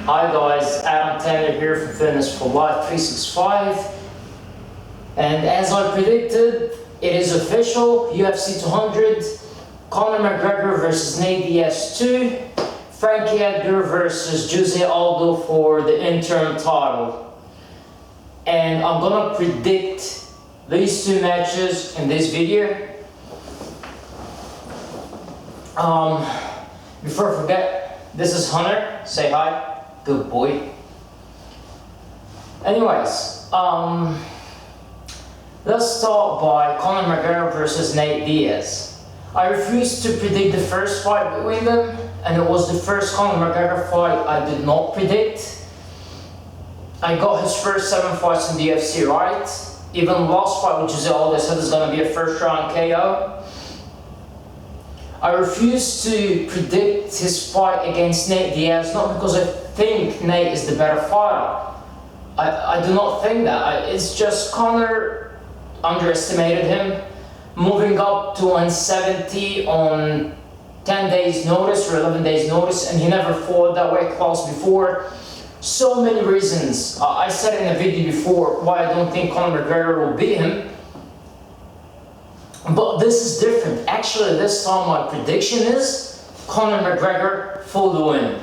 Hi guys, Adam Tanner here from Fitness for Life 365, and as I predicted, it is official. UFC 200, Conor McGregor versus Nate Diaz 2, Frankie Edgar versus Jose Aldo for the interim title. And I'm gonna predict these two matches in this video. Before I forget, this is Hunter. Say hi. Good boy. Anyways, let's start by Conor McGregor versus Nate Diaz. I refused to predict the first fight between them, and it was the first Conor McGregor fight I did not predict. I got his first 7 fights in the UFC right. Even last fight with Jose Aldo, I said it's going to be a first round KO. I refuse to predict his fight against Nate Diaz, not because I think Nate is the better fighter. I do not think that. It's just Conor underestimated him, moving up to 170 on 10 days notice or 11 days notice, and he never fought that weight class before. So many reasons. I said in a video before why I don't think Conor McGregor will beat him. But this is different. Actually, this time my prediction is Conor McGregor for the win.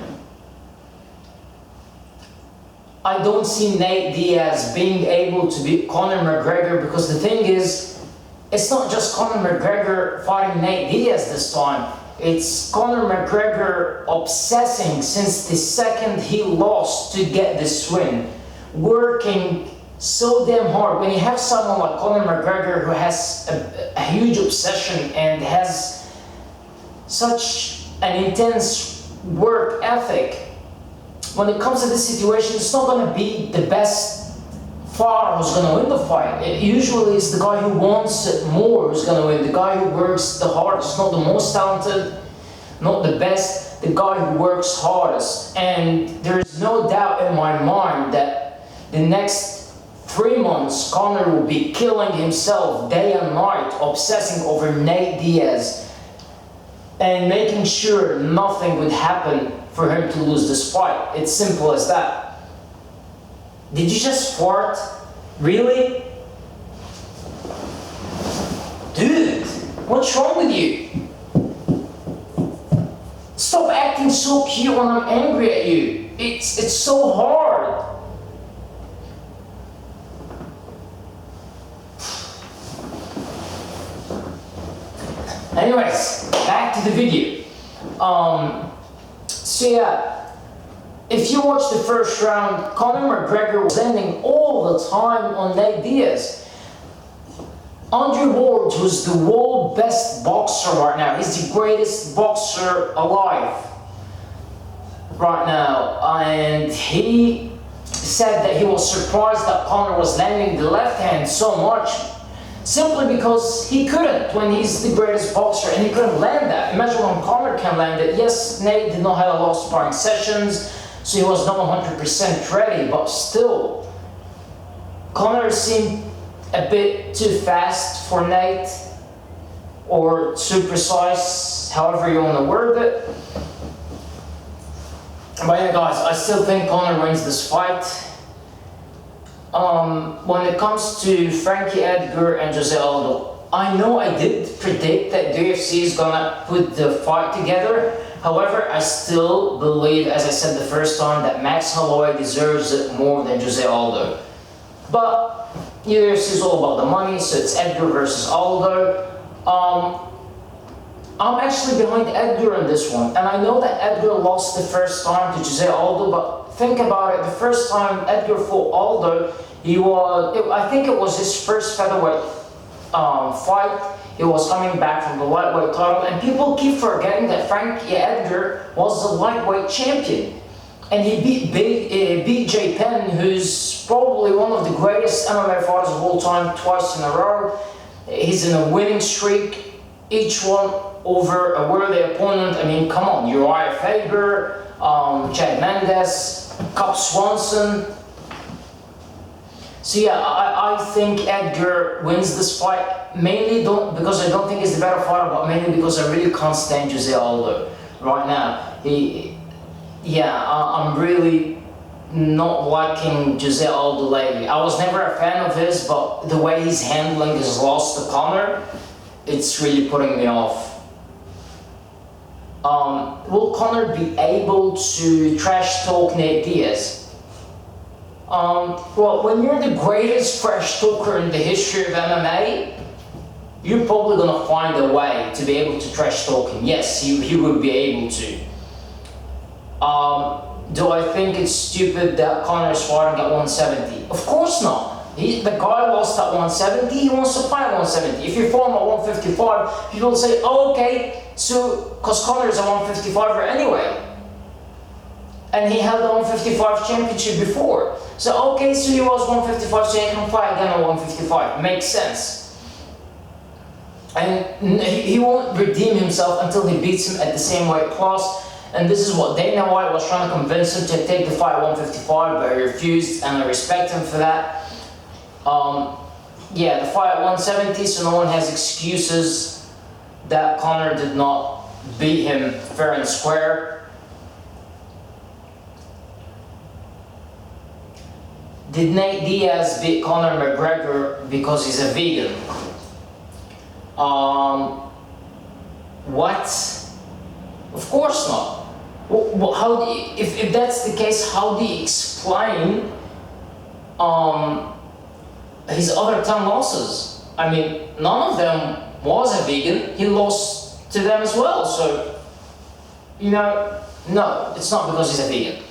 I don't see Nate Diaz being able to beat Conor McGregor, because the thing is, it's not just Conor McGregor fighting Nate Diaz this time. It's Conor McGregor obsessing since the second he lost to get this win, working so damn hard. When you have someone like Conor McGregor who has a huge obsession and has such an intense work ethic, when it comes to this situation, it's not going to be the best fighter who's going to win the fight. It usually is the guy who wants it more who's going to win, the guy who works the hardest, not the most talented, not the best, the guy who works hardest. And there is no doubt in my mind that the next 3 months, Conor will be killing himself day and night, obsessing over Nate Diaz and making sure nothing would happen for him to lose this fight. It's simple as that. Did you just fart? Really? Dude, what's wrong with you? Stop acting so cute when I'm angry at you. It's so hard. Anyways, back to the video. So yeah, if you watch the first round, Conor McGregor was landing all the time on Nate Diaz. Andre Ward, who's the world's best boxer right now, he's the greatest boxer alive right now, and he said that he was surprised that Conor was landing the left hand so much, simply because he couldn't when he's the greatest boxer, and he couldn't land that. Imagine when Conor can land it. Yes, Nate did not have a lot of sparring sessions, so he was not 100% ready, but still, Conor seemed a bit too fast for Nate, or too precise, however you want to word it. But yeah guys, I still think Conor wins this fight. When it comes to Frankie Edgar and Jose Aldo, I know I did predict that the UFC is gonna put the fight together. However, I still believe, as I said the first time, that Max Holloway deserves it more than Jose Aldo. But UFC is all about the money, so it's Edgar versus Aldo. I'm actually behind Edgar in this one, and I know that Edgar lost the first time to Jose Aldo, but think about it, the first time Edgar fought Aldo, I think it was his first featherweight fight. He was coming back from the lightweight title, and people keep forgetting that Frankie Edgar was the lightweight champion. And he beat BJ Penn, who's probably one of the greatest MMA fighters of all time, twice in a row. He's in a winning streak, each one over a worthy opponent. I mean, come on, Uriah Faber, Chad Mendes, Cub Swanson. So yeah, I think Edgar wins this fight, mainly because I don't think he's the better fighter, but mainly because I really can't stand Jose Aldo right now. I'm really not liking Jose Aldo lately. I was never a fan of his, but the way he's handling his loss to Conor, it's really putting me off. Will Conor be able to trash talk Nate Diaz? Well, when you're the greatest trash talker in the history of MMA, you're probably gonna find a way to be able to trash talk him. Yes, he would be able to. Do I think it's stupid that Conor is fighting at 170? Of course not. The guy lost at 170, he wants to fight at 170. If you fight him at 155, people will say, oh, okay, so, because Conor is a 155er anyway. And he held the 155 championship before. So, okay, so he was 155, so he can fight again at 155. Makes sense. And he won't redeem himself until he beats him at the same weight class. And this is what Dana White was trying to convince him to take the fight at 155, but he refused, and I respect him for that. Yeah, the fight at 170, so no one has excuses that Conor did not beat him fair and square. Did Nate Diaz beat Conor McGregor because he's a vegan? What? Of course not. Well, how do you, if that's the case, how do you explain his other 10 losses? I mean, none of them was a vegan. He lost to them as well. So, no, it's not because he's a vegan.